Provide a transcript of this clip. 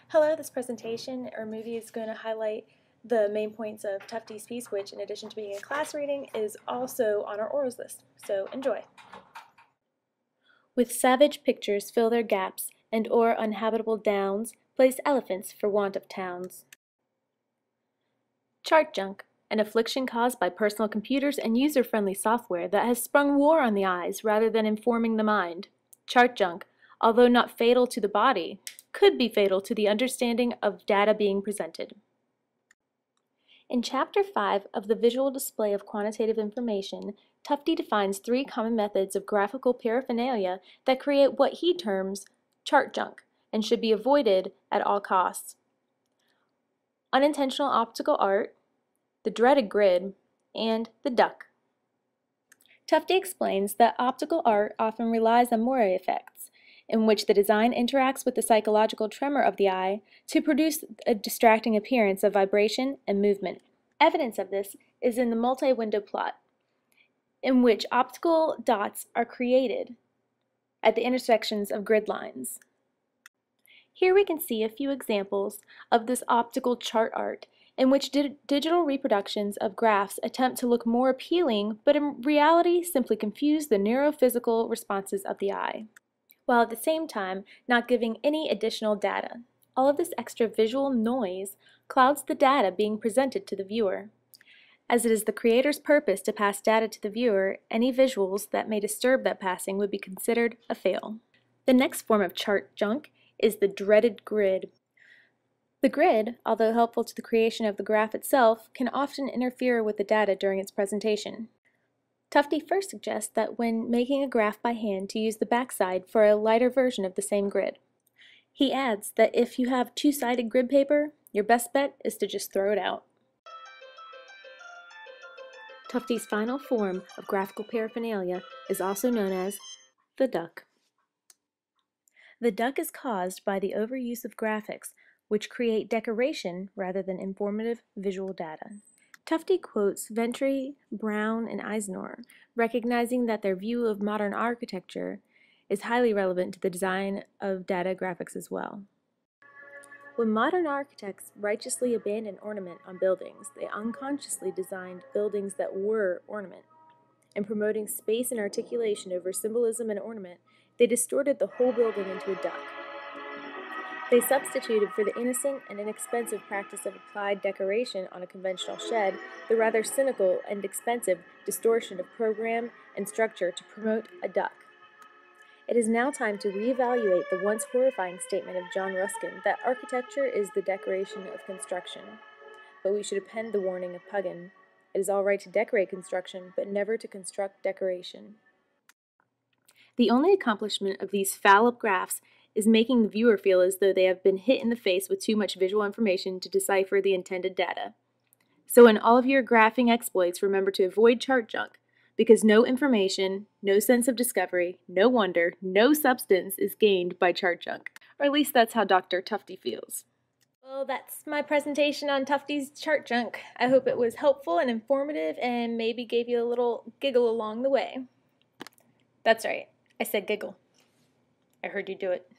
Hello, this presentation or movie is going to highlight the main points of Tuftee's piece, which in addition to being a class reading is also on our orals list. So enjoy. With savage pictures fill their gaps, and o'er unhabitable downs place elephants for want of towns. Chart junk, an affliction caused by personal computers and user-friendly software that has sprung war on the eyes rather than informing the mind. Chart junk, although not fatal to the body, could be fatal to the understanding of data being presented. In Chapter 5 of the Visual Display of Quantitative Information, Tuftee defines 3 common methods of graphical paraphernalia that create what he terms chart junk and should be avoided at all costs. Unintentional optical art, the dreaded grid, and the duck. Tuftee explains that optical art often relies on moire effects, in which the design interacts with the psychological tremor of the eye to produce a distracting appearance of vibration and movement. Evidence of this is in the multi-window plot, in which optical dots are created at the intersections of grid lines. Here we can see a few examples of this optical chart art in which digital reproductions of graphs attempt to look more appealing, but in reality simply confuse the neurophysical responses of the eye, while at the same time not giving any additional data. All of this extra visual noise clouds the data being presented to the viewer. As it is the creator's purpose to pass data to the viewer, any visuals that may disturb that passing would be considered a fail. The next form of chart junk is the dreaded grid. The grid, although helpful to the creation of the graph itself, can often interfere with the data during its presentation. Tuftee first suggests that when making a graph by hand to use the backside for a lighter version of the same grid. He adds that if you have two-sided grid paper, your best bet is to just throw it out. Tuftee's final form of graphical paraphernalia is also known as the duck. The duck is caused by the overuse of graphics, which create decoration rather than informative visual data. Tuftee quotes Ventry, Brown, and Eisner, recognizing that their view of modern architecture is highly relevant to the design of data graphics as well. When modern architects righteously abandoned ornament on buildings, they unconsciously designed buildings that were ornament. In promoting space and articulation over symbolism and ornament, they distorted the whole building into a duck. They substituted for the innocent and inexpensive practice of applied decoration on a conventional shed the rather cynical and expensive distortion of program and structure to promote a duck. It is now time to reevaluate the once horrifying statement of John Ruskin that architecture is the decoration of construction. But we should append the warning of Puggin. It is all right to decorate construction, but never to construct decoration. The only accomplishment of these foul-up graphs is making the viewer feel as though they have been hit in the face with too much visual information to decipher the intended data. So in all of your graphing exploits, remember to avoid chart junk, because no information, no sense of discovery, no wonder, no substance is gained by chart junk. Or at least that's how Dr. Tuftee feels. Well, that's my presentation on Tuftee's chart junk. I hope it was helpful and informative and maybe gave you a little giggle along the way. That's right, I said giggle. I heard you do it.